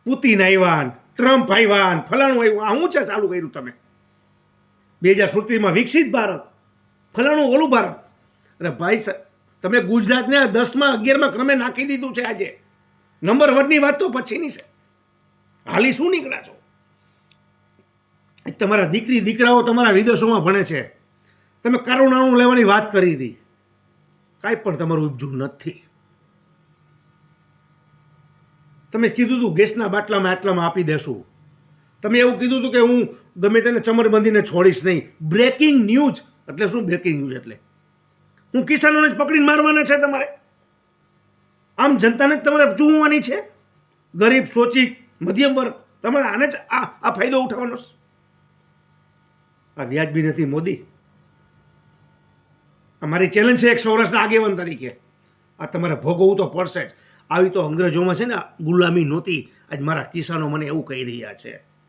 Putin આવ્યા, Trump આવ્યા, ફલાણું આવ્યું. આ શું છે ચાલુ કર્યું તમે? 2037માં વિકસિત ભારત, ફલાણું ઓલું ભારત. અરે ભાઈ તમે ગુજરાતને 10માં 11માં ક્રમે નાખી દીધું છે. આજે નંબર 1ની વાત તો પછીની છે. હાલી શું નીકળ્યા છો? તમારા દીકરી દીકરાઓ તમારા વિદેશોમાં ભણે છે. તમે કરુણાનું લેવાની વાત કરી હતી, કાંઈ પણ તમારું ઉપજું નથી. તમે કીધું હતું ગેસના બાટલામાં આટલામાં આપી દેશું. તમે એવું કીધું હતું કે હું ગમે તેને ચમર બંધીને છોડીશ નહીં. બ્રેકિંગ ન્યૂઝ એટલે શું? બ્રેકિંગ ન્યૂઝ એટલે હું કિસાનોને જ પકડીને મારવાના છે તમારે? આમ જનતાને જ તમારે ચૂંટવાની છે? ગરીબ, શોષિત, મધ્યમ વર્ગ, તમારે આને જ આ ફાયદો ઉઠાવવાનો છે? આ વ્યાજબી નથી મોદી. અમારી ચેલેન્જ છે એક સૌરાષ્ટ્રના આગેવાન તરીકે, આ તમારે ભોગવવું તો પડશે જ. આવી તો અંગ્રેજોમાં છે ને ગુલામી નહોતી. આજ મારા કિસાનો મને એવું કહી રહ્યા છે.